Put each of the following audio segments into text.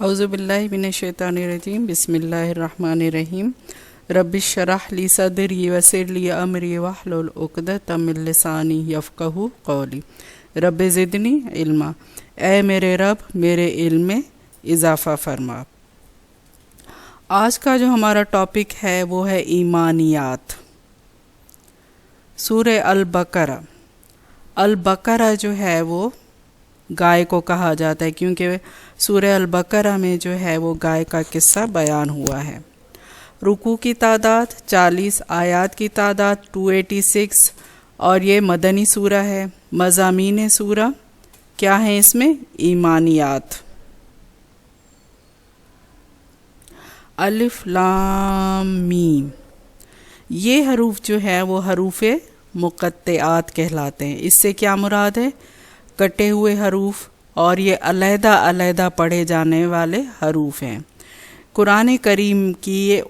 اعوذ باللہ من الشیطان الرجیم بسم اللہ الرحمن الرحیم رب اشرح لی صدری ویسر لی امری واحلل عقدۃ من لسانی یفقہوا قولی رب زدنی علما، اے میرے رب میرے علم میں اضافہ فرما۔ آج کا جو ہمارا ٹاپک ہے وہ ہے ایمانیات۔ سورہ البقرہ۔ البقرہ جو ہے وہ گائے کو کہا جاتا ہے کیونکہ سورہ البقرہ میں جو ہے وہ گائے کا قصہ بیان ہوا ہے۔ رکوع کی تعداد 40، آیات کی تعداد 286، اور یہ مدنی سورہ ہے۔ مضامین سورہ کیا ہیں اس میں؟ ایمانیات۔ الف لام میم، یہ حروف جو ہے وہ حروف مقطعات کہلاتے ہیں۔ اس سے کیا مراد ہے؟ کٹے ہوئے حروف، اور یہ علیحدہ علیحدہ پڑھے جانے والے حروف ہیں۔ قرآن کریم کی یہ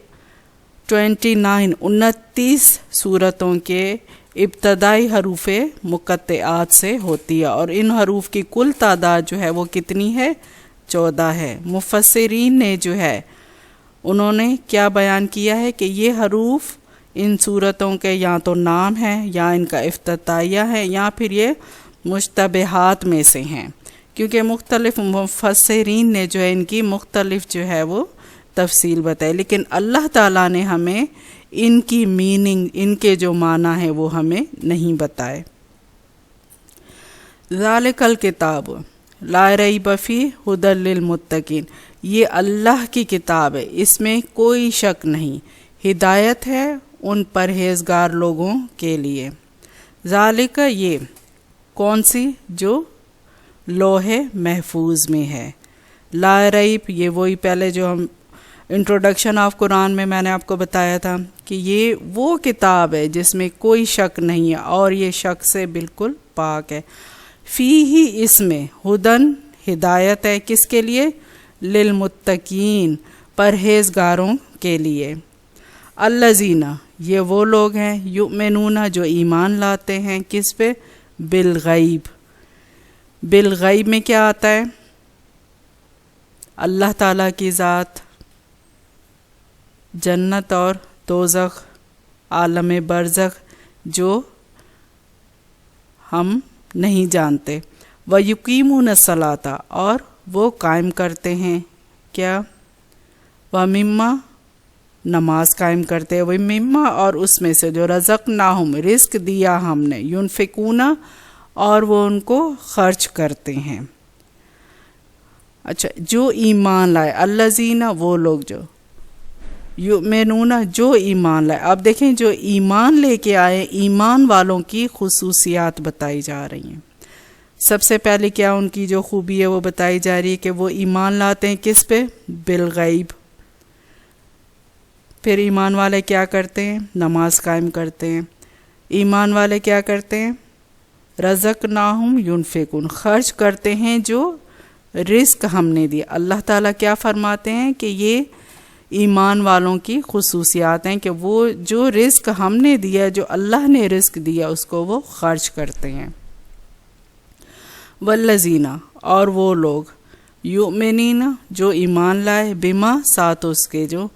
29 سورتوں کے ابتدائی حروف مقطعات سے ہوتی ہے، اور ان حروف کی کل تعداد جو ہے وہ کتنی ہے؟ 14 ہے۔ مفسرین نے جو ہے انہوں نے کیا بیان کیا ہے کہ یہ حروف ان سورتوں کے یا تو نام ہیں، یا ان کا افتتاحیہ ہے، یا پھر یہ مشتبہات میں سے ہیں، کیونکہ مختلف مفسرین نے جو ہے ان کی مختلف جو ہے وہ تفصیل بتائی، لیکن اللہ تعالیٰ نے ہمیں ان کی میننگ، ان کے جو معنی ہیں وہ ہمیں نہیں بتائے۔ ذالک الکتاب لا ریب فیہ ھدی للمتقین، یہ اللہ کی کتاب ہے، اس میں کوئی شک نہیں، ہدایت ہے ان پرہیزگار لوگوں کے لیے۔ ذالک، یہ کون سی؟ جو لوح محفوظ میں ہے۔ لا ریب، یہ وہی پہلے جو ہم انٹروڈکشن آف قرآن میں نے آپ کو بتایا تھا کہ یہ وہ کتاب ہے جس میں کوئی شک نہیں ہے، اور یہ شک سے بالکل پاک ہے۔ فی ہی، اس میں، ہدن، ہدایت ہے، کس کے لیے؟ للمتقین، پرہیزگاروں کے لیے۔ الذین، یہ وہ لوگ ہیں، یؤمنون، جو ایمان لاتے ہیں، کس پہ؟ بالغیب۔ بالغیب میں کیا آتا ہے؟ اللہ تعالیٰ کی ذات، جنت اور دوزخ، عالم برزخ جو ہم نہیں جانتے۔ وَيُقِيمُونَ الصَّلَاةَ، اور وہ قائم کرتے ہیں کیا؟ وَمِمَّا، نماز قائم کرتے ہیں، وَمِمَّا، اور اس میں سے جو رزقناہم، رزق دیا ہم نے، ينفقون، اور وہ ان کو خرچ کرتے ہیں۔ اچھا، جو ایمان لائے، الذین، وہ لوگ جو یؤمنون، جو ایمان لائے۔ اب دیکھیں جو ایمان لے کے آئے، ایمان والوں کی خصوصیات بتائی جا رہی ہیں۔ سب سے پہلے کیا ان کی جو خوبی ہے وہ بتائی جا رہی ہے کہ وہ ایمان لاتے ہیں کس پہ؟ بالغیب۔ پھر ایمان والے کیا کرتے ہیں؟ نماز قائم کرتے ہیں۔ ایمان والے کیا کرتے ہیں؟ رزقناہم ینفقون، خرچ کرتے ہیں جو رزق ہم نے دیا۔ اللہ تعالیٰ کیا فرماتے ہیں کہ یہ ایمان والوں کی خصوصیات ہیں کہ وہ جو رزق ہم نے دیا، جو اللہ نے رزق دیا، اس کو وہ خرچ کرتے ہیں۔ والذین، اور وہ لوگ، یؤمنین، جو ایمان لائے، بما، ساتھ اس کے، جو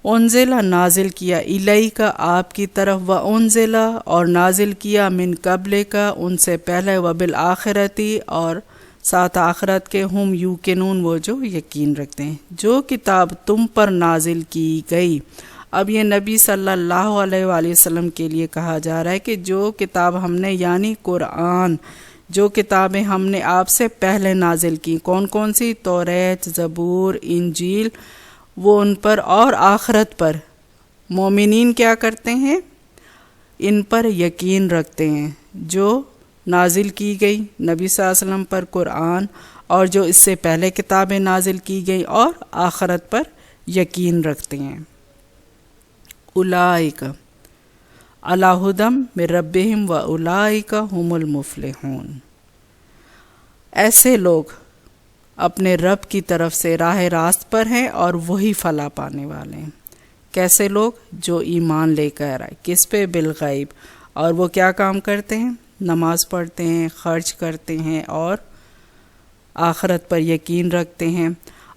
انزل، نازل کیا، الیک، آپ کی طرف، وانزل، اور نازل کیا، من قبل کا، ان سے پہلے، وبالآخرتی، اور ساتھ آخرت کے، ہم یوقنون، وہ جو یقین رکھتے ہیں۔ جو کتاب تم پر نازل کی گئی، اب یہ نبی صلی اللہ علیہ وآلہ وسلم کے لیے کہا جا رہا ہے کہ جو کتاب ہم نے، یعنی قرآن، جو کتابیں ہم نے آپ سے پہلے نازل کی، کون کون سی؟ توریت، زبور، انجیل، وہ ان پر اور آخرت پر مومنین کیا کرتے ہیں؟ ان پر یقین رکھتے ہیں۔ جو نازل کی گئی نبی صلی اللہ علیہ وسلم پر قرآن، اور جو اس سے پہلے کتابیں نازل کی گئی، اور آخرت پر یقین رکھتے ہیں۔ اولئک علی ھدی من ربہم واولئک ھم المفلحون، ایسے لوگ اپنے رب کی طرف سے راہ راست پر ہیں، اور وہی فلاح پانے والے ہیں۔ کیسے لوگ؟ جو ایمان لے کر آئے، کس پہ؟ بالغیب، اور وہ کیا کام کرتے ہیں؟ نماز پڑھتے ہیں، خرچ کرتے ہیں، اور آخرت پر یقین رکھتے ہیں،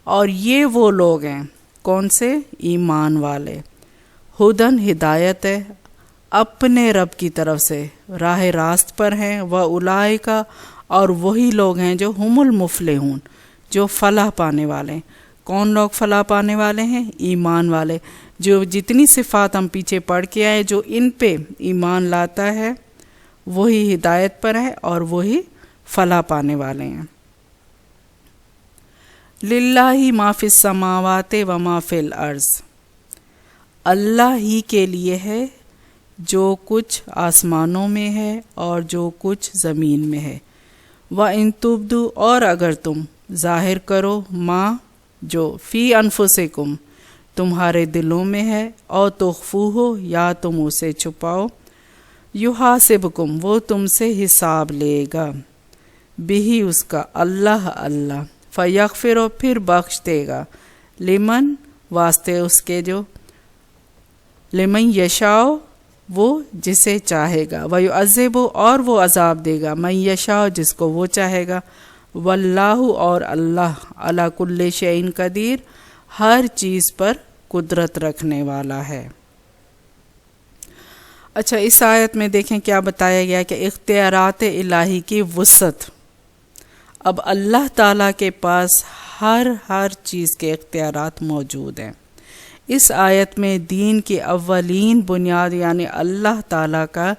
اور یہ وہ لوگ ہیں کون سے؟ ایمان والے۔ ہدن ہدایت ہے اپنے رب کی طرف سے، راہ راست پر ہیں، وَأُولَٰئِکَ اور وہی لوگ ہیں جو ہم المفلحون، جو فلاح پانے والے ہیں۔ کون لوگ فلاح پانے والے ہیں؟ ایمان والے۔ جو جتنی صفات ہم پیچھے پڑھ کے آئے، جو ان پہ ایمان لاتا ہے وہی ہدایت پر ہے اور وہی فلاح پانے والے ہیں۔ للہ ما فی السماوات و ما فی الارض، اللہ ہی کے لیے ہے جو کچھ آسمانوں میں ہے اور جو کچھ زمین میں ہے۔ وَإِن تُبْدُوا اور اگر تم ظاہر کرو ما جو فی انفسکم تمہارے دلوں میں ہے، اور تخفوہ یا تم اسے چھپاؤ، یحاسبکم وہ تم سے حساب لے گا، بہی اس کا اللہ فیغفر پھر بخش دے گا، لمن واسطے اس کے جو، لمن یشاء وہ جسے چاہے گا، ویعذب اور وہ عذاب دے گا، من یشاء جس کو وہ چاہے گا، واللہ اور اللہ علی کل شیء قدیر ہر چیز پر قدرت رکھنے والا ہے۔ اچھا، اس آیت میں دیکھیں کیا بتایا گیا کہ اختیارات الہی کی وسعت۔ اب اللہ تعالیٰ کے پاس ہر چیز کے اختیارات موجود ہیں۔ اس آیت میں دین کی اولین بنیاد یعنی اللہ تعالیٰ کا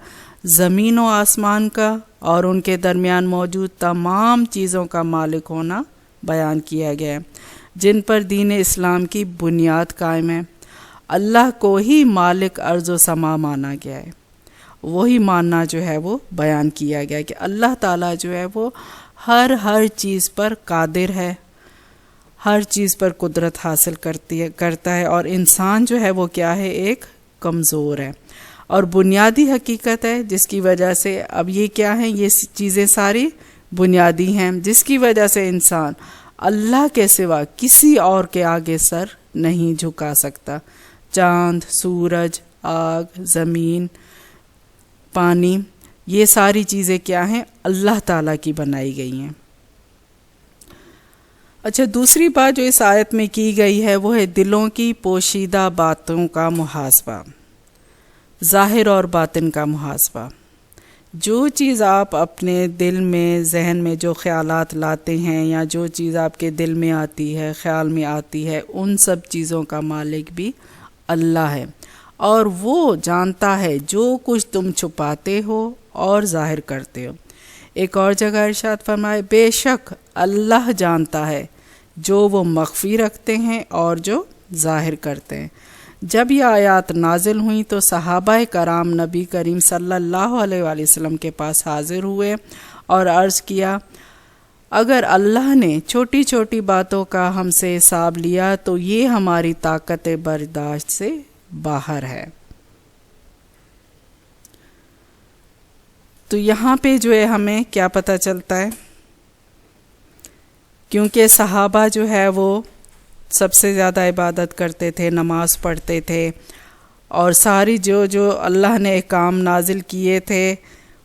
زمین و آسمان کا اور ان کے درمیان موجود تمام چیزوں کا مالک ہونا بیان کیا گیا ہے، جن پر دین اسلام کی بنیاد قائم ہے۔ اللہ کو ہی مالک ارض و سما مانا گیا ہے، وہی ماننا جو ہے وہ بیان کیا گیا ہے کہ اللہ تعالیٰ جو ہے وہ ہر چیز پر قادر ہے، ہر چیز پر قدرت حاصل کرتا ہے، اور انسان جو ہے وہ کیا ہے؟ ایک کمزور ہے، اور بنیادی حقیقت ہے جس کی وجہ سے اب یہ کیا ہے؟ یہ چیزیں ساری بنیادی ہیں جس کی وجہ سے انسان اللہ کے سوا کسی اور کے آگے سر نہیں جھکا سکتا۔ چاند، سورج، آگ، زمین، پانی، یہ ساری چیزیں کیا ہیں؟ اللہ تعالیٰ کی بنائی گئی ہیں۔ اچھا، دوسری بات جو اس آیت میں کی گئی ہے وہ ہے دلوں کی پوشیدہ باتوں کا محاسبہ، ظاہر اور باطن کا محاسبہ۔ جو چیز آپ اپنے دل میں، ذہن میں جو خیالات لاتے ہیں یا جو چیز آپ کے دل میں آتی ہے، خیال میں آتی ہے، ان سب چیزوں کا مالک بھی اللہ ہے، اور وہ جانتا ہے جو کچھ تم چھپاتے ہو اور ظاہر کرتے ہو۔ ایک اور جگہ ارشاد فرمائے، بے شک اللہ جانتا ہے جو وہ مخفی رکھتے ہیں اور جو ظاہر کرتے ہیں۔ جب یہ آیات نازل ہوئیں تو صحابہ کرام نبی کریم صلی اللہ علیہ وآلہ وسلم کے پاس حاضر ہوئے اور عرض کیا، اگر اللہ نے چھوٹی چھوٹی باتوں کا ہم سے حساب لیا تو یہ ہماری طاقت برداشت سے باہر ہے۔ تو یہاں پہ جو ہے ہمیں کیا پتہ چلتا ہے؟ کیونکہ صحابہ جو ہے وہ سب سے زیادہ عبادت کرتے تھے، نماز پڑھتے تھے، اور ساری جو اللہ نے احکام نازل کیے تھے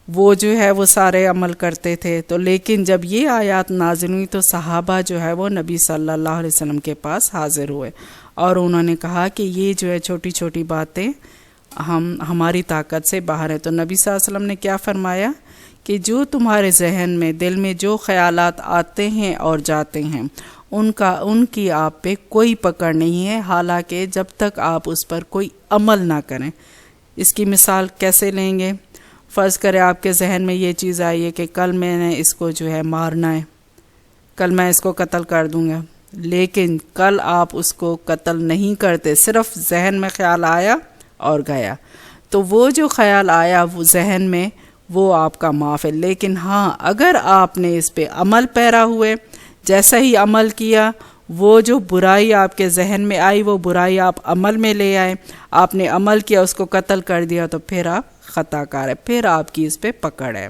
وہ جو ہے وہ سارے عمل کرتے تھے۔ تو لیکن جب یہ آیات نازل ہوئی تو صحابہ جو ہے وہ نبی صلی اللہ علیہ وسلم کے پاس حاضر ہوئے اور انہوں نے کہا کہ یہ جو ہے چھوٹی چھوٹی باتیں ہماری طاقت سے باہر ہیں۔ تو نبی صلی اللہ علیہ وسلم نے کیا فرمایا کہ جو تمہارے ذہن میں، دل میں جو خیالات آتے ہیں اور جاتے ہیں ان کی آپ پہ کوئی پکڑ نہیں ہے، حالانکہ جب تک آپ اس پر کوئی عمل نہ کریں۔ اس کی مثال کیسے لیں گے؟ فرض کریں آپ کے ذہن میں یہ چیز آئی ہے کہ کل میں نے اس کو جو ہے مارنا ہے، کل میں اس کو قتل کر دوں گا، لیکن کل آپ اس کو قتل نہیں کرتے، صرف ذہن میں خیال آیا اور گیا، تو وہ جو خیال آیا وہ ذہن میں وہ آپ کا معاف ہے۔ لیکن ہاں، اگر آپ نے اس پہ عمل پیرا ہوئے، جیسا ہی عمل کیا، وہ جو برائی آپ کے ذہن میں آئی وہ برائی آپ عمل میں لے آئے، آپ نے عمل کیا، اس کو قتل کر دیا، تو پھر آپ خطا کار ہے، پھر آپ کی اس پہ پکڑ ہے۔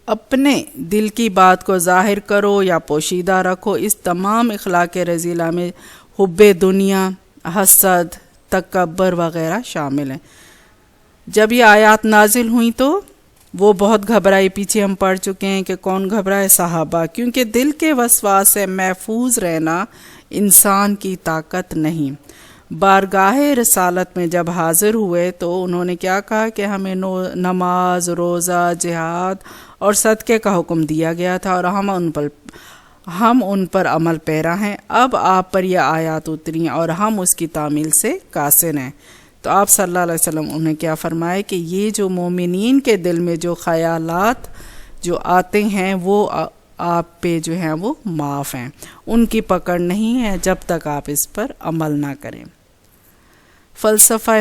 اپنے دل کی بات کو ظاہر کرو یا پوشیدہ رکھو، اس تمام اخلاق رذیلہ میں حب دنیا، حسد، تکبر وغیرہ شامل ہیں۔ جب یہ آیات نازل ہوئیں تو وہ بہت گھبرائی. پیچھے ہم پڑھ چکے ہیں کہ کون گھبرائے؟ صحابہ. کیونکہ دل کے وسواس سے محفوظ رہنا انسان کی طاقت نہیں. بارگاہ رسالت میں جب حاضر ہوئے تو انہوں نے کیا کہا کہ ہمیں نماز، روزہ، جہاد اور صدقے کا حکم دیا گیا تھا اور ہم ان پر عمل پیرا ہیں. اب آپ پر یہ آیات اتری اور ہم اس کی تعمیل سے قاصر ہیں. تو آپ صلی اللہ علیہ وسلم انہیں کیا فرمائے کہ یہ جو مومنین کے دل میں جو خیالات جو آتے ہیں وہ آپ پہ جو ہیں وہ معاف ہیں، ان کی پکڑ نہیں ہے جب تک آپ اس پر عمل نہ کریں. فلسفہ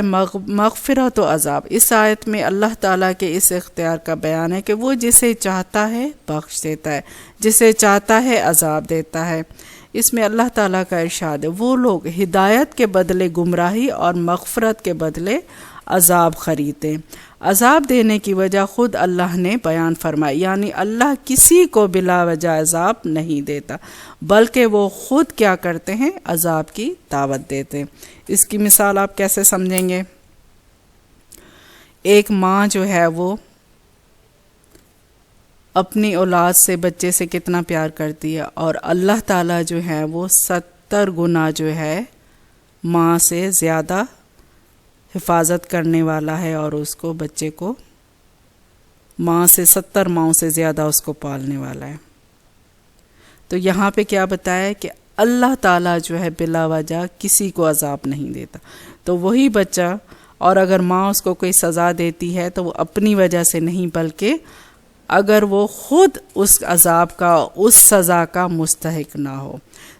مغفرت و عذاب. اس آیت میں اللہ تعالیٰ کے اس اختیار کا بیان ہے کہ وہ جسے چاہتا ہے بخش دیتا ہے، جسے چاہتا ہے عذاب دیتا ہے. اس میں اللہ تعالیٰ کا ارشاد ہے وہ لوگ ہدایت کے بدلے گمراہی اور مغفرت کے بدلے عذاب خریدیں. عذاب دینے کی وجہ خود اللہ نے بیان فرمائی، یعنی اللہ کسی کو بلا وجہ عذاب نہیں دیتا، بلکہ وہ خود کیا کرتے ہیں؟ عذاب کی دعوت دیتے ہیں. اس کی مثال آپ کیسے سمجھیں گے؟ ایک ماں جو ہے وہ اپنی اولاد سے، بچے سے کتنا پیار کرتی ہے، اور اللہ تعالیٰ جو ہے وہ 70 گنا جو ہے ماں سے زیادہ حفاظت کرنے والا ہے، اور اس کو، بچے کو، ماں سے 70 ماؤں سے زیادہ اس کو پالنے والا ہے. تو یہاں پہ کیا بتایا کہ اللہ تعالیٰ جو ہے بلا وجہ کسی کو عذاب نہیں دیتا. تو وہی بچہ، اور اگر ماں اس کو کوئی سزا دیتی ہے تو وہ اپنی وجہ سے نہیں، بلکہ اگر وہ خود اس عذاب کا، اس سزا کا مستحق نہ ہو.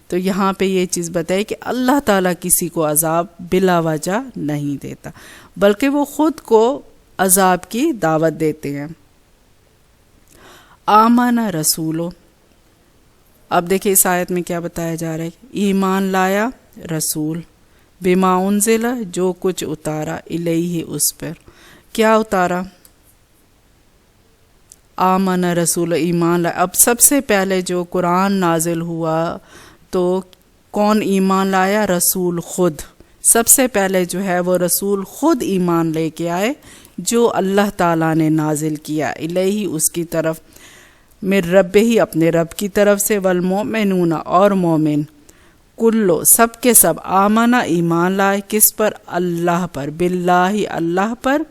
تو یہاں پہ یہ چیز بتائی کہ اللہ تعالیٰ کسی کو عذاب بلا وجہ نہیں دیتا، بلکہ وہ خود کو عذاب کی دعوت دیتے ہیں. آمن رسولو. اب دیکھیں اس آیت میں کیا بتایا جا رہا ہے؟ ایمان لایا رسول، بما انزل، جو کچھ اتارا، الیہ، اس پر. کیا اتارا؟ آمن رسول، ایمان لایا. اب سب سے پہلے جو قرآن نازل ہوا تو کون ایمان لایا؟ رسول خود. سب سے پہلے جو ہے وہ رسول خود ایمان لے کے آئے جو اللہ تعالیٰ نے نازل کیا، الیہ، اس کی طرف، من رب ہی، اپنے رب کی طرف سے، والمؤمنون، اور مومن، کلو، سب کے سب، آمنا، ایمان لائے، کس پر؟ اللہ پر، باللہ، اللہ پر،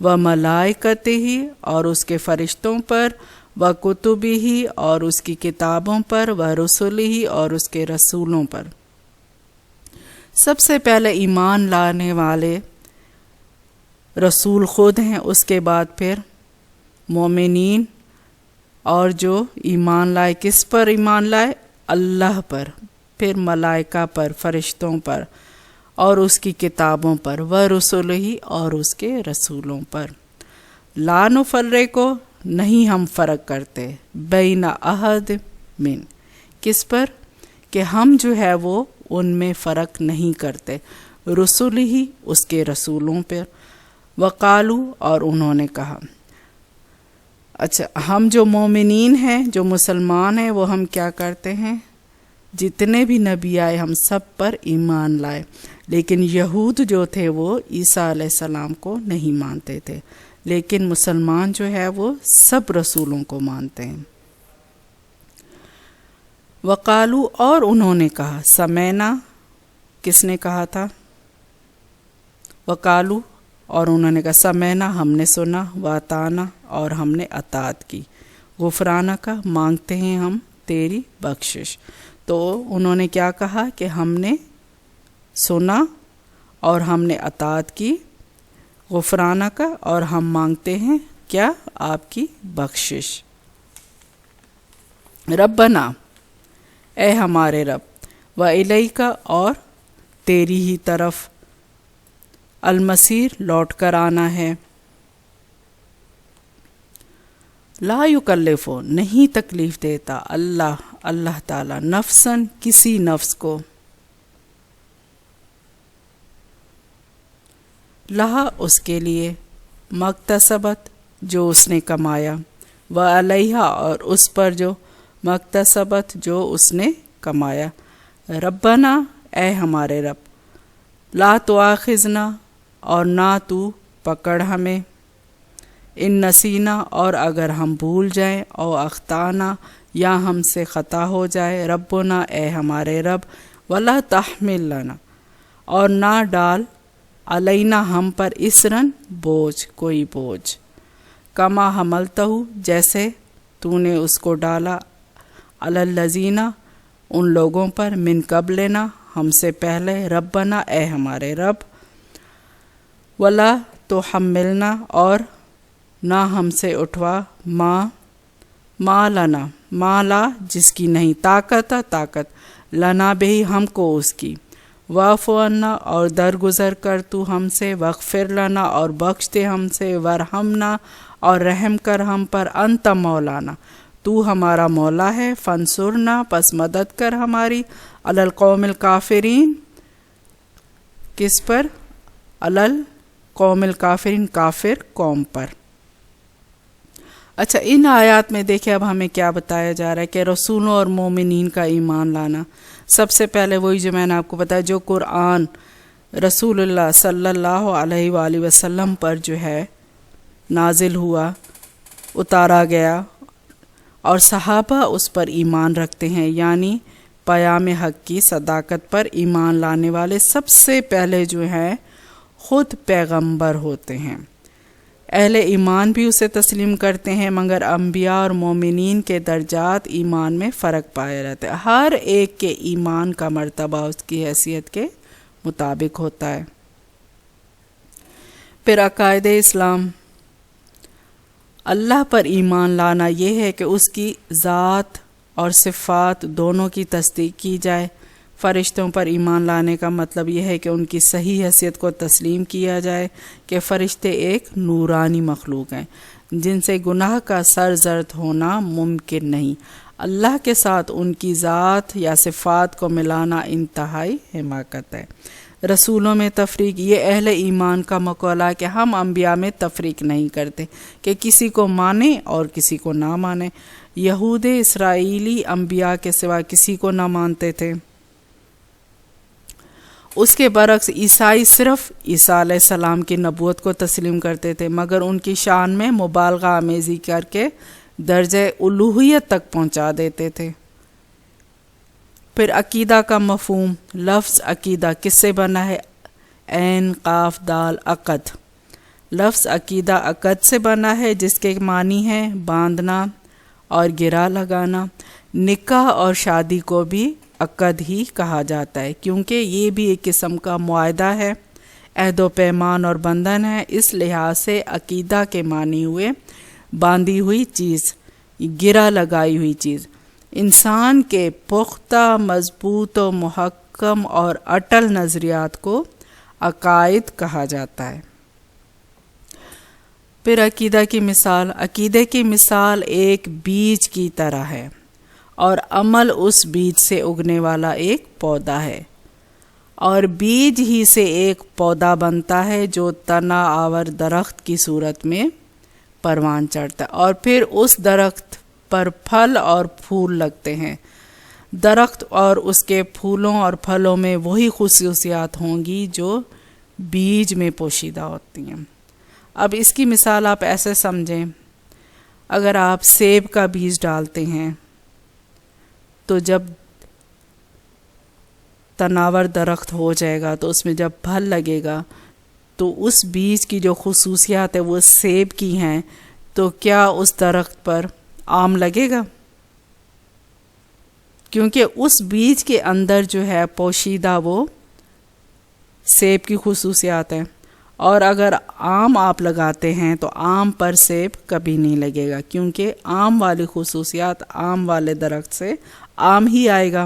و ملائکتہ، اور اس کے فرشتوں پر، و کتبہ، اور اس کی کتابوں پر، و رسلہ، اور اس کے رسولوں پر. سب سے پہلے ایمان لانے والے رسول خود ہیں، اس کے بعد پھر مومنین، اور جو ایمان لائے، کس پر ایمان لائے؟ اللہ پر، پھر ملائکہ پر، فرشتوں پر، اور اس کی کتابوں پر، ورسلہ، اور اس کے رسولوں پر. لا نفرق، نہیں ہم فرق کرتے، بین احد من، کس پر؟ کہ ہم جو ہے وہ ان میں فرق نہیں کرتے، رسلہ، اس کے رسولوں پر. وقالو، اور انہوں نے کہا. اچھا، ہم جو مومنین ہیں، جو مسلمان ہیں، وہ ہم کیا کرتے ہیں؟ جتنے بھی نبی آئے ہم سب پر ایمان لائے. لیکن یہود جو تھے وہ عیسیٰ علیہ السلام کو نہیں مانتے تھے، لیکن مسلمان جو ہے وہ سب رسولوں کو مانتے ہیں. وقالو، اور انہوں نے کہا. سمینا، کس نے کہا تھا؟ وقالو، اور انہوں نے کہا. سمینا، ہم نے سنا، واتانا، اور ہم نے اطاعت کی. غفرانہ کا، مانگتے ہیں ہم تیری بخشش. تو انہوں نے کیا کہا کہ ہم نے سنا اور ہم نے اطاعت کی، غفرانہ کا، اور ہم مانگتے ہیں کیا؟ آپ کی بخشش. ربنا، اے ہمارے رب، و الیک، اور تیری ہی طرف، المصیر، لوٹ کر آنا ہے. لا یکلف، نہیں تکلیف دیتا اللہ تعالی، نفسن، کسی نفس کو، لہا، اس کے لیے، مکتسبت، جو اس نے کمایا، و علیہا، اور اس پر جو، مکتسبت، جو اس نے کمایا. ربنا، اے ہمارے رب، لا تؤاخذنا، اور نہ تو پکڑ ہمیں، ان نسینا اور اگر ہم بھول جائیں، او اختانا یا ہم سے خطا ہو جائے، ربنا اے ہمارے رب، ولا تحمل لنا اور نہ ڈال، علینا ہم پر، اسرن بوجھ، کوئی بوجھ، کما حملتہ جیسے تو نے اس کو ڈالا، علی الذین ان لوگوں پر، من قبلنا ہم سے پہلے، ربنا اے ہمارے رب، ولا تحملنا اور نہ ہم سے اٹھوا، ما لنا ما لا جس کی نہیں طاقت، لنا بھی ہم کو اس کی، واعف عنا اور درگزر کر تو ہم سے، واغفر لنا اور بخش دے ہم سے، ورحمنا اور رحم کر ہم پر، انت مولانا تو ہمارا مولا ہے، فانصرنا پس مدد کر ہماری، علی القوم الکافرین کس پر، علی القوم الکافرین کافر قوم پر۔ اچھا، ان آیات میں دیکھیں اب ہمیں کیا بتایا جا رہا ہے کہ رسولوں اور مومنین کا ایمان لانا۔ سب سے پہلے وہی جو میں نے آپ کو بتایا، جو قرآن رسول اللہ صلی اللہ علیہ وآلہ وسلم پر جو ہے نازل ہوا، اتارا گیا، اور صحابہ اس پر ایمان رکھتے ہیں، یعنی پیام حق کی صداقت پر ایمان لانے والے سب سے پہلے جو ہیں خود پیغمبر ہوتے ہیں۔ اہل ایمان بھی اسے تسلیم کرتے ہیں، مگر انبیاء اور مومنین کے درجات ایمان میں فرق پائے رہتے ہیں۔ ہر ایک کے ایمان کا مرتبہ اس کی حیثیت کے مطابق ہوتا ہے۔ پھر عقائد اسلام، اللہ پر ایمان لانا یہ ہے کہ اس کی ذات اور صفات دونوں کی تصدیق کی جائے۔ فرشتوں پر ایمان لانے کا مطلب یہ ہے کہ ان کی صحیح حیثیت کو تسلیم کیا جائے کہ فرشتے ایک نورانی مخلوق ہیں جن سے گناہ کا سرزد ہونا ممکن نہیں۔ اللہ کے ساتھ ان کی ذات یا صفات کو ملانا انتہائی حماقت ہے۔ رسولوں میں تفریق، یہ اہل ایمان کا مقولہ ہے کہ ہم انبیاء میں تفریق نہیں کرتے کہ کسی کو مانیں اور کسی کو نہ مانیں۔ یہود اسرائیلی انبیاء کے سوا کسی کو نہ مانتے تھے۔ اس کے برعکس عیسائی صرف عیسیٰ علیہ السلام کی نبوت کو تسلیم کرتے تھے، مگر ان کی شان میں مبالغہ آمیزی کر کے درجہ الوہیت تک پہنچا دیتے تھے۔ پھر عقیدہ کا مفہوم، لفظ عقیدہ کس سے بنا ہے؟ عین قاف دال عقد۔ لفظ عقیدہ عقد سے بنا ہے جس کے معنی ہے باندھنا اور گرہ لگانا۔ نکاح اور شادی کو بھی عقد ہی کہا جاتا ہے کیونکہ یہ بھی ایک قسم کا معاہدہ ہے، عہد و پیمان اور بندھن ہے۔ اس لحاظ سے عقیدہ کے معنی ہوئے باندھی ہوئی چیز، گرہ لگائی ہوئی چیز۔ انسان کے پختہ، مضبوط و محکم اور اٹل نظریات کو عقائد کہا جاتا ہے۔ پھر عقیدہ کی مثال، عقیدے کی مثال ایک بیج کی طرح ہے اور عمل اس بیج سے اگنے والا ایک پودا ہے، اور بیج ہی سے ایک پودا بنتا ہے جو تنا آور درخت کی صورت میں پروان چڑھتا ہے، اور پھر اس درخت پر پھل اور پھول لگتے ہیں۔ درخت اور اس کے پھولوں اور پھلوں میں وہی خصوصیات ہوں گی جو بیج میں پوشیدہ ہوتی ہیں۔ اب اس کی مثال آپ ایسے سمجھیں، اگر آپ سیب کا بیج ڈالتے ہیں تو جب تناور درخت ہو جائے گا تو اس میں جب پھل لگے گا تو اس بیج کی جو خصوصیات ہے وہ سیب کی ہیں، تو کیا اس درخت پر آم لگے گا؟ کیونکہ اس بیج کے اندر جو ہے پوشیدہ وہ سیب کی خصوصیات ہیں، اور اگر آم آپ لگاتے ہیں تو آم پر سیب کبھی نہیں لگے گا کیونکہ آم والی خصوصیات آم والے درخت سے آم ہی آئے گا،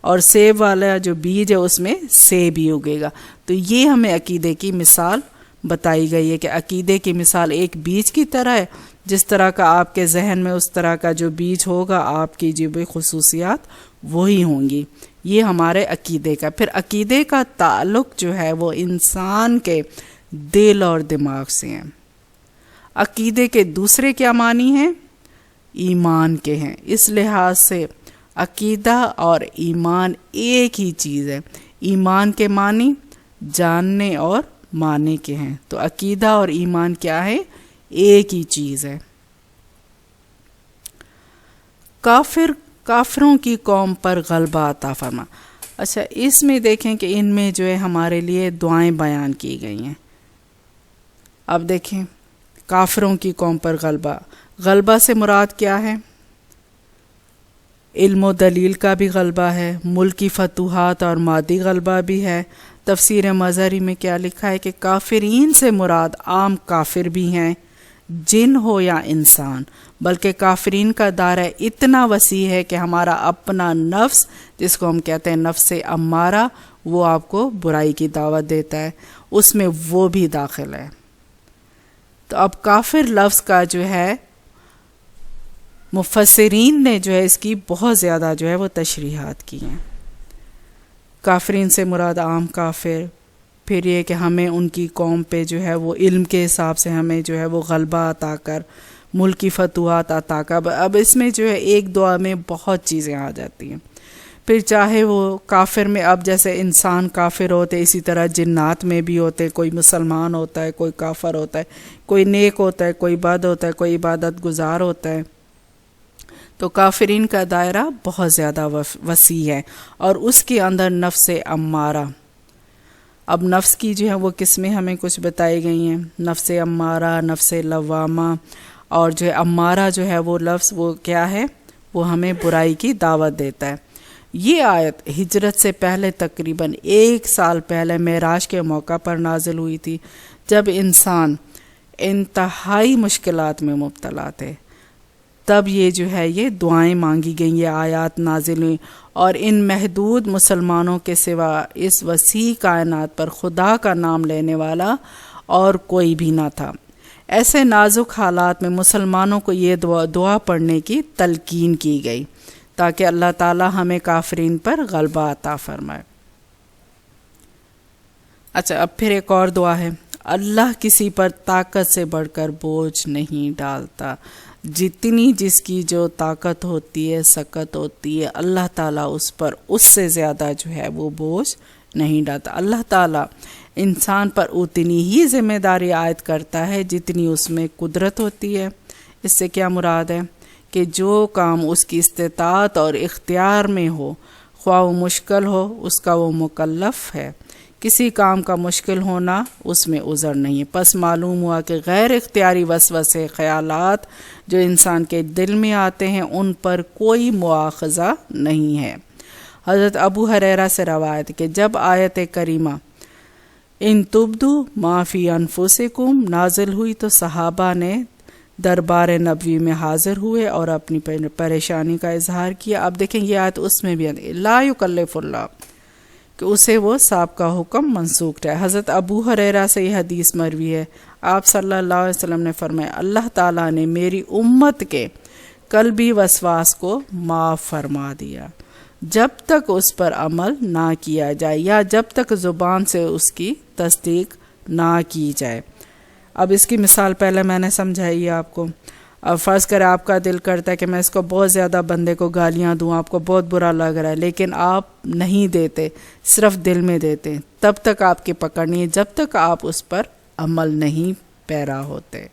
اور سیب والا جو بیج ہے اس میں سیب ہی اگے گا۔ تو یہ ہمیں عقیدے کی مثال بتائی گئی ہے کہ عقیدے کی مثال ایک بیج کی طرح ہے، جس طرح کا آپ کے ذہن میں اس طرح کا جو بیج ہوگا آپ کی جو بھی خصوصیات وہی ہوں گی۔ یہ ہمارے عقیدے کا۔ پھر عقیدے کا تعلق جو ہے وہ انسان کے دل اور دماغ سے ہیں۔ عقیدے کے دوسرے کیا معنی ہیں؟ ایمان کے ہیں۔ اس لحاظ سے عقیدہ اور ایمان ایک ہی چیز ہے۔ ایمان کے معنی جاننے اور ماننے کے ہیں، تو عقیدہ اور ایمان کیا ہے؟ ایک ہی چیز ہے۔ کافروں کی قوم پر غلبہ عطا فرما۔ اچھا، اس میں دیکھیں کہ ان میں جو ہے ہمارے لیے دعائیں بیان کی گئی ہیں۔ اب دیکھیں، کافروں کی قوم پر غلبہ سے مراد کیا ہے؟ علم و دلیل کا بھی غلبہ ہے، ملکی فتوحات اور مادی غلبہ بھی ہے۔ تفسیر مظہری میں کیا لکھا ہے کہ کافرین سے مراد عام کافر بھی ہیں، جن ہو یا انسان، بلکہ کافرین کا دائرہ اتنا وسیع ہے کہ ہمارا اپنا نفس، جس کو ہم کہتے ہیں نفس امارہ، وہ آپ کو برائی کی دعوت دیتا ہے، اس میں وہ بھی داخل ہے۔ تو اب کافر لفظ کا جو ہے مفسرین نے جو ہے اس کی بہت زیادہ جو ہے وہ تشریحات کی ہیں۔ کافرین سے مراد عام کافر، پھر یہ کہ ہمیں ان کی قوم پہ جو ہے وہ علم کے حساب سے ہمیں جو ہے وہ غلبہ عطا کر، ملکی فتوحات عطا کر۔ اب اس میں جو ہے ایک دعا میں بہت چیزیں آ جاتی ہیں۔ پھر چاہے وہ کافر میں، اب جیسے انسان کافر ہوتے، اسی طرح جنات میں بھی ہوتے، کوئی مسلمان ہوتا ہے، کوئی کافر ہوتا ہے، کوئی نیک ہوتا ہے، کوئی بد ہوتا ہے، کوئی عبادت گزار ہوتا ہے۔ تو کافرین کا دائرہ بہت زیادہ وسیع ہے، اور اس کے اندر نفس امارہ۔ اب نفس کی جو ہے وہ قسمیں ہمیں کچھ بتائی گئی ہیں، نفس امارہ، نفس لوامہ، اور جو ہے امارہ جو ہے وہ لفظ وہ کیا ہے؟ وہ ہمیں برائی کی دعوت دیتا ہے۔ یہ آیت ہجرت سے پہلے تقریباً 1 سال پہلے معراج کے موقع پر نازل ہوئی تھی، جب انسان انتہائی مشکلات میں مبتلا تھے۔ تب یہ جو ہے یہ دعائیں مانگی گئیں، یہ آیات نازل ہوئیں، اور ان محدود مسلمانوں کے سوا اس وسیع کائنات پر خدا کا نام لینے والا اور کوئی بھی نہ تھا۔ ایسے نازک حالات میں مسلمانوں کو یہ دعا پڑھنے کی تلقین کی گئی تاکہ اللہ تعالی ہمیں کافرین پر غلبہ عطا فرمائے۔ اچھا، اب پھر ایک اور دعا ہے، اللہ کسی پر طاقت سے بڑھ کر بوجھ نہیں ڈالتا، جتنی جس کی جو طاقت ہوتی ہے، سکت ہوتی ہے، اللہ تعالیٰ اس پر اس سے زیادہ جو ہے وہ بوجھ نہیں ڈالتا۔ اللہ تعالیٰ انسان پر اتنی ہی ذمہ داری عائد کرتا ہے جتنی اس میں قدرت ہوتی ہے۔ اس سے کیا مراد ہے؟ کہ جو کام اس کی استطاعت اور اختیار میں ہو، خواہ وہ مشکل ہو، اس کا وہ مکلف ہے۔ کسی کام کا مشکل ہونا اس میں عذر نہیں ہے۔ پس معلوم ہوا کہ غیر اختیاری وسوسے، خیالات جو انسان کے دل میں آتے ہیں، ان پر کوئی مواخذہ نہیں ہے۔ حضرت ابو ہریرہ سے روایت کہ جب آیت کریمہ ان تبدو ما فی انفسکم نازل ہوئی تو صحابہ نے دربار نبوی میں حاضر ہوئے اور اپنی پریشانی کا اظہار کیا۔ اب دیکھیں یہ آیت اس میں بھی ہے، لا یکلف اللہ، کہ اسے وہ سابقہ حکم منسوخ ہے۔ حضرت ابو ہریرہ سے یہ حدیث مروی ہے، آپ صلی اللہ علیہ وسلم نے فرمایا، اللہ تعالیٰ نے میری امت کے قلبی وسواس کو معاف فرما دیا جب تک اس پر عمل نہ کیا جائے، یا جب تک زبان سے اس کی تصدیق نہ کی جائے۔ اب اس کی مثال پہلے میں نے سمجھائی آپ کو۔ اب فرض کریں آپ کا دل کرتا ہے کہ میں اس کو بہت زیادہ بندے کو گالیاں دوں، آپ کو بہت برا لگ رہا ہے، لیکن آپ نہیں دیتے، صرف دل میں دیتے، تب تک آپ کی پکڑ نہیں ہے جب تک آپ اس پر عمل نہیں پیرا ہوتے۔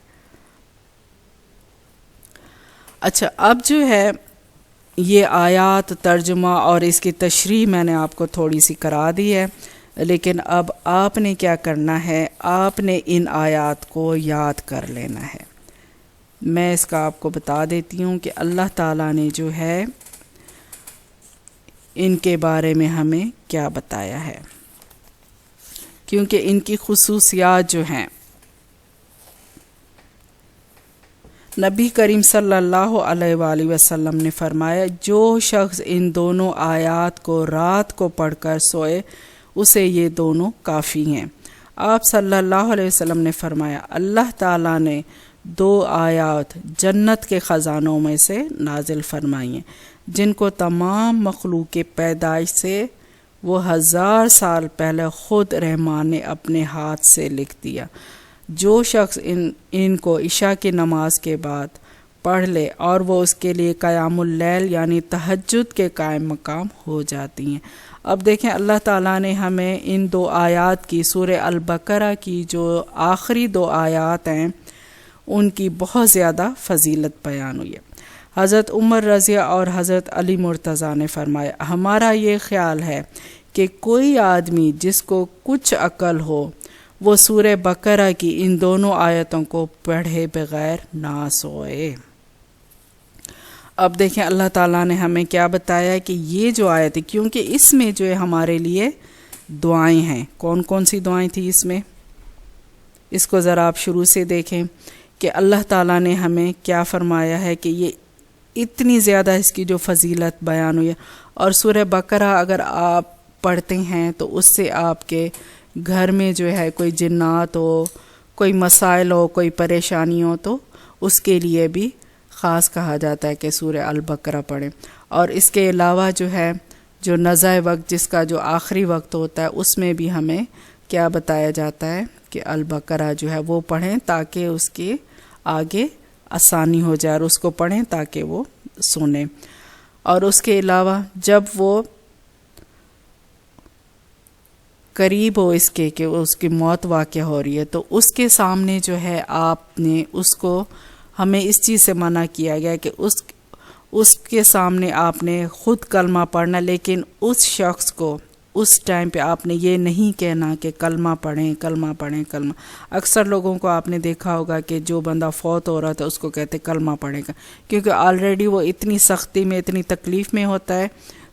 اچھا، اب جو ہے یہ آیات ترجمہ اور اس کی تشریح میں نے آپ کو تھوڑی سی کرا دی ہے، لیکن اب آپ نے کیا کرنا ہے، آپ نے ان آیات کو یاد کر لینا ہے۔ میں اس کا آپ کو بتا دیتی ہوں کہ اللہ تعالیٰ نے جو ہے ان کے بارے میں ہمیں کیا بتایا ہے، کیونکہ ان کی خصوصیات جو ہیں، نبی کریم صلی اللہ علیہ وآلہ وسلم نے فرمایا، جو شخص ان دونوں آیات کو رات کو پڑھ کر سوئے اسے یہ دونوں کافی ہیں۔ آپ صلی اللہ علیہ وسلم نے فرمایا، اللہ تعالیٰ نے 2 آیات جنت کے خزانوں میں سے نازل فرمائی ہیں، جن کو تمام مخلوق کے پیدائش سے وہ 1000 سال پہلے خود رحمان نے اپنے ہاتھ سے لکھ دیا۔ جو شخص ان کو عشاء کی نماز کے بعد پڑھ لے اور وہ اس کے لیے قیام اللیل یعنی تہجد کے قائم مقام ہو جاتی ہیں۔ اب دیکھیں اللہ تعالیٰ نے ہمیں ان 2 آیات کی، سورہ البقرہ کی جو آخری 2 آیات ہیں، ان کی بہت زیادہ فضیلت بیان ہوئی ہے۔ حضرت عمر رضی اور حضرت علی مرتضیٰ نے فرمایا، ہمارا یہ خیال ہے کہ کوئی آدمی جس کو کچھ عقل ہو وہ سورہ بقرہ کی ان دونوں آیتوں کو پڑھے بغیر نہ سوئے۔ اب دیکھیں اللہ تعالیٰ نے ہمیں کیا بتایا کہ یہ جو آیت ہے، کیونکہ اس میں جو ہے ہمارے لیے دعائیں ہیں۔ کون کون سی دعائیں تھیں اس میں؟ اس کو ذرا آپ شروع سے دیکھیں کہ اللہ تعالیٰ نے ہمیں کیا فرمایا ہے کہ یہ اتنی زیادہ اس کی جو فضیلت بیان ہوئی ہے، اور سورہ بقرہ اگر آپ پڑھتے ہیں تو اس سے آپ کے گھر میں جو ہے کوئی جنات ہو، کوئی مسائل ہو، کوئی پریشانی ہو تو اس کے لیے بھی خاص کہا جاتا ہے کہ سورہ البقرہ پڑھیں۔ اور اس کے علاوہ جو ہے جو نزع وقت جس کا جو آخری وقت ہوتا ہے اس میں بھی ہمیں کیا بتایا جاتا ہے کہ البقرہ جو ہے وہ پڑھیں تاکہ اس کے آگے آسانی ہو جائے، اور اس کو پڑھیں تاکہ وہ سنیں۔ اور اس کے علاوہ جب وہ قریب ہو اس کے کہ اس کی موت واقع ہو رہی ہے تو اس کے سامنے جو ہے آپ نے اس کو، ہمیں اس چیز سے منع کیا گیا کہ اس کے سامنے آپ نے خود کلمہ پڑھنا، لیکن اس شخص کو اس ٹائم پہ آپ نے یہ نہیں کہنا کہ کلمہ پڑھیں کلمہ پڑھیں کلمہ۔ اکثر لوگوں کو آپ نے دیکھا ہوگا کہ جو بندہ فوت ہو رہا تھا اس کو کہتے کلمہ پڑھیں گا، کیونکہ آلریڈی وہ اتنی سختی میں اتنی تکلیف میں ہوتا ہے،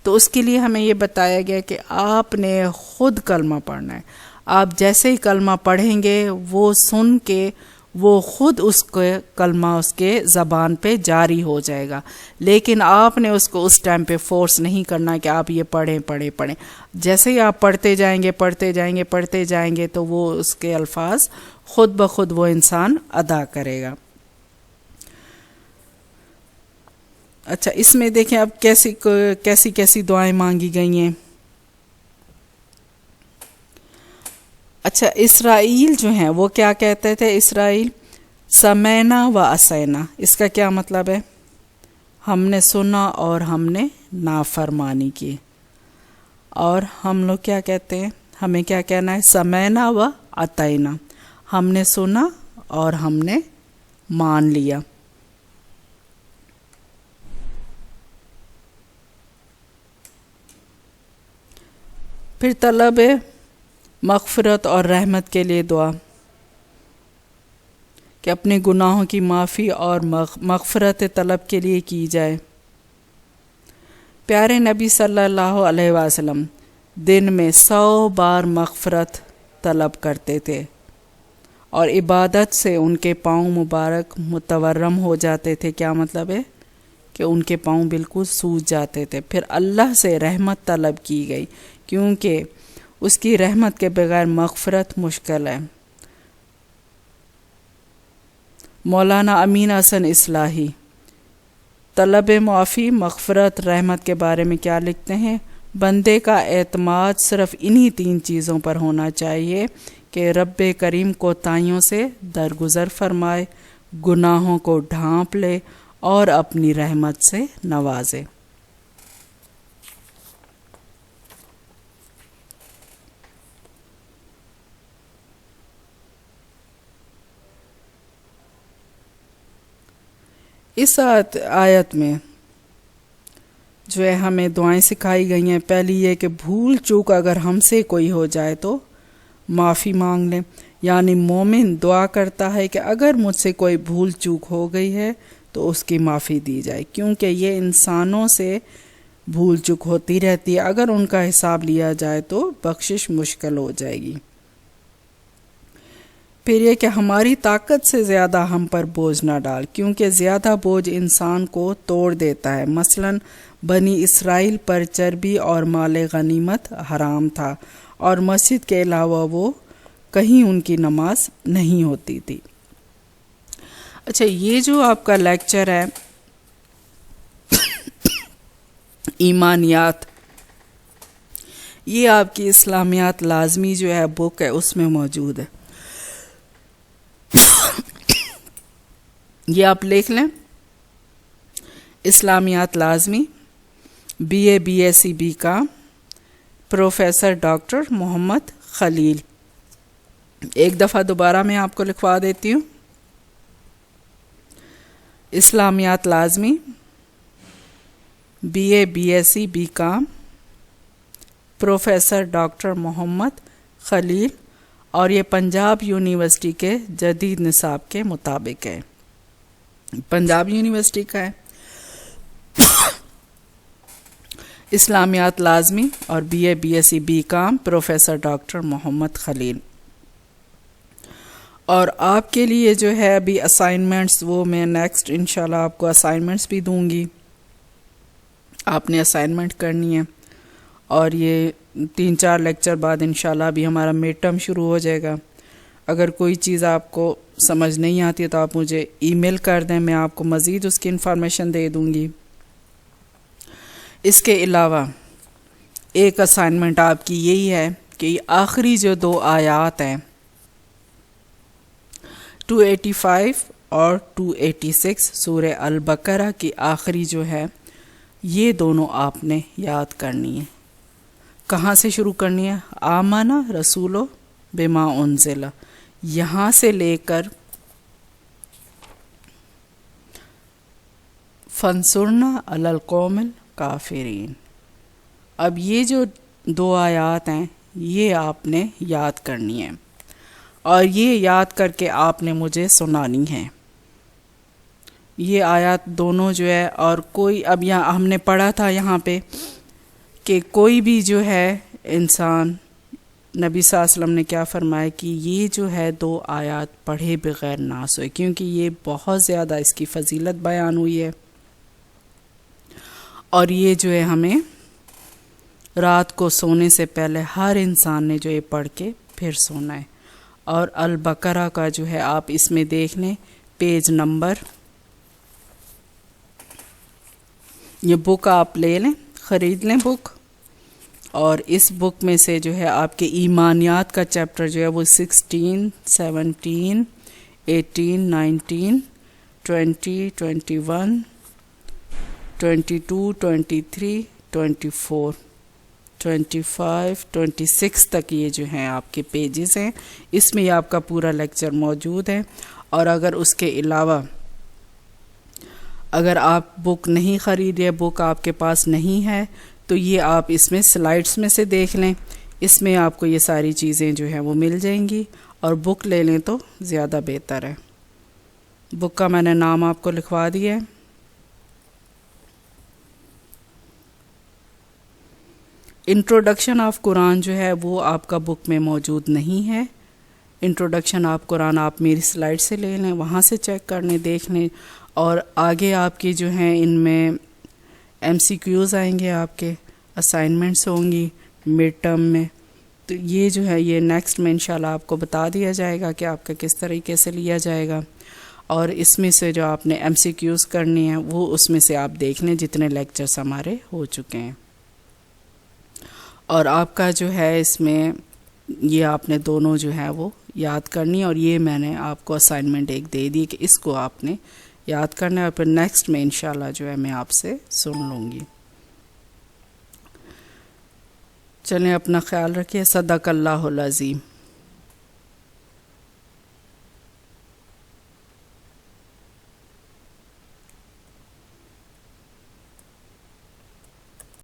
تو اس کے لیے ہمیں یہ بتایا گیا کہ آپ نے خود کلمہ پڑھنا ہے۔ آپ جیسے ہی کلمہ پڑھیں گے وہ سن کے وہ خود اس کو کلمہ اس کے زبان پہ جاری ہو جائے گا، لیکن آپ نے اس کو اس ٹائم پہ فورس نہیں کرنا کہ آپ یہ پڑھیں پڑھیں پڑھیں۔ جیسے ہی آپ پڑھتے جائیں گے پڑھتے جائیں گے پڑھتے جائیں گے تو وہ اس کے الفاظ خود بخود وہ انسان ادا کرے گا۔ اچھا، اس میں دیکھیں اب کیسی کیسی دعائیں مانگی گئی ہیں۔ اچھا، اسرائیل جو ہیں وہ کیا کہتے تھے؟ اسرائیل سمینا و عصینا، اس کا کیا مطلب ہے؟ ہم نے سنا اور ہم نے نافرمانی کی۔ اور ہم لوگ کیا کہتے ہیں؟ ہمیں کیا کہنا ہے؟ سمینا و اطعنا، ہم نے سنا اور ہم نے مان لیا۔ پھر طلب مغفرت اور رحمت کے لیے دعا کہ اپنے گناہوں کی معافی اور مغفرت طلب کے لیے کی جائے۔ پیارے نبی صلی اللہ علیہ وسلم دن میں 100 بار مغفرت طلب کرتے تھے، اور عبادت سے ان کے پاؤں مبارک متورم ہو جاتے تھے۔ کیا مطلب ہے؟ کہ ان کے پاؤں بالکل سوج جاتے تھے۔ پھر اللہ سے رحمت طلب کی گئی، کیونکہ اس کی رحمت کے بغیر مغفرت مشکل ہے۔ مولانا امین حسن اصلاحی طلب معافی، مغفرت، رحمت کے بارے میں کیا لکھتے ہیں؟ بندے کا اعتماد صرف انہی 3 چیزوں پر ہونا چاہیے کہ رب کریم کوتاہیوں سے درگزر فرمائے، گناہوں کو ڈھانپ لے اور اپنی رحمت سے نوازے۔ اس آیت میں جو ہے ہمیں دعائیں سکھائی گئی ہیں۔ پہلی یہ کہ بھول چوک اگر ہم سے کوئی ہو جائے تو معافی مانگ لیں، یعنی مومن دعا کرتا ہے کہ اگر مجھ سے کوئی بھول چوک ہو گئی ہے تو اس کی معافی دی جائے، کیونکہ یہ انسانوں سے بھول چوک ہوتی رہتی ہے، اگر ان کا حساب لیا جائے تو بخشش مشکل ہو جائے گی۔ پھر یہ کہ ہماری طاقت سے زیادہ ہم پر بوجھ نہ ڈال، کیونکہ زیادہ بوجھ انسان کو توڑ دیتا ہے۔ مثلا بنی اسرائیل پر چربی اور مال غنیمت حرام تھا، اور مسجد کے علاوہ وہ کہیں ان کی نماز نہیں ہوتی تھی۔ اچھا، یہ جو آپ کا لیکچر ہے ایمانیات، یہ آپ کی اسلامیات لازمی جو ہے بک ہے اس میں موجود ہے، یہ آپ لکھ لیں۔ اسلامیات لازمی BA BSc B کا پروفیسر ڈاکٹر محمد خلیل۔ ایک دفعہ دوبارہ میں آپ کو لکھوا دیتی ہوں۔ اسلامیات لازمی BA BSc BCom professor doctor Muhammad Khalil, اور یہ پنجاب یونیورسٹی کے جدید نصاب کے مطابق ہے، پنجاب یونیورسٹی کا ہے۔ اسلامیات لازمی اور BA BSc BCom professor doctor Muhammad Khalil. اور آپ کے لیے جو ہے ابھی اسائنمنٹس، وہ میں نیکسٹ انشاءاللہ آپ کو اسائنمنٹس بھی دوں گی، آپ نے اسائنمنٹ کرنی ہے۔ اور یہ 3-4 لیکچر بعد انشاءاللہ ابھی ہمارا مڈ ٹرم شروع ہو جائے گا۔ اگر کوئی چیز آپ کو سمجھ نہیں آتی ہے تو آپ مجھے ای میل کر دیں، میں آپ کو مزید اس کی انفارمیشن دے دوں گی۔ اس کے علاوہ ایک اسائنمنٹ آپ کی یہی ہے کہ یہ آخری جو 2 آیات ہیں 285 اور 286 سورہ البقرہ کی آخری جو ہے، یہ دونوں آپ نے یاد کرنی ہے۔ کہاں سے شروع کرنی ہے؟ آمنا رسولو بما انزل، یہاں سے لے کر فانصرنا علی القوم الکافرین۔ اب یہ جو 2 آیات ہیں یہ آپ نے یاد کرنی ہے، اور یہ یاد کر کے آپ نے مجھے سنانی ہے۔ یہ آیات دونوں جو ہے، اور کوئی اب یہاں ہم نے پڑھا تھا یہاں پہ کہ کوئی بھی جو ہے انسان، نبی صلی اللہ علیہ وسلم نے کیا فرمایا کہ یہ جو ہے 2 آیات پڑھے بغیر نہ سوئے، کیونکہ یہ بہت زیادہ اس کی فضیلت بیان ہوئی ہے، اور یہ جو ہے ہمیں رات کو سونے سے پہلے ہر انسان نے جو یہ پڑھ کے پھر سونا ہے۔ اور البقرہ کا جو ہے آپ اس میں دیکھ لیں پیج نمبر، یہ بک آپ لے لیں، خرید لیں بک، اور اس بک میں سے جو ہے آپ کے ایمانیات کا چیپٹر جو ہے وہ 16 17 18 19 20 21 22 23 24 25 26 تک یہ جو ہیں آپ کے پیجز ہیں، اس میں یہ آپ کا پورا لیکچر موجود ہے۔ اور اگر اس کے علاوہ اگر آپ بک نہیں خریدے، بک آپ کے پاس نہیں ہے، تو یہ آپ اس میں سلائڈس میں سے دیکھ لیں، اس میں آپ کو یہ ساری چیزیں جو ہیں وہ مل جائیں گی، اور بک لے لیں تو زیادہ بہتر ہے۔ بک کا میں نے نام آپ کو لکھوا دیا ہے۔ انٹروڈکشن آف قرآن جو ہے وہ آپ کا بک میں موجود نہیں ہے۔ انٹروڈکشن آف قرآن آپ میری سلائڈ سے لے لیں، وہاں سے چیک کر لیں، دیکھ لیں، اور آگے آپ کی جو ہیں ان میں MCQs آئیں گے، آپ کے اسائنمنٹس ہوں گی مڈ ٹرم میں، تو یہ جو ہے یہ نیکسٹ میں انشاءاللہ آپ کو بتا دیا جائے گا کہ آپ کا کس طریقے سے لیا جائے گا۔ اور اس میں سے جو آپ نے MCQs کرنی ہیں وہ اس میں سے آپ دیکھ لیں جتنے لیکچرز ہمارے ہو چکے ہیں، اور آپ کا جو ہے اس میں یہ آپ نے دونوں جو ہے وہ یاد کرنی ہے، اور یہ میں نے آپ کو اسائنمنٹ ایک دے دی کہ اس کو آپ نے یاد کرنا ہے، اور پھر نیکسٹ میں انشاءاللہ جو ہے میں آپ سے سن لوں گی۔ چلیں اپنا خیال رکھیے۔ صدق اللہ العظیم۔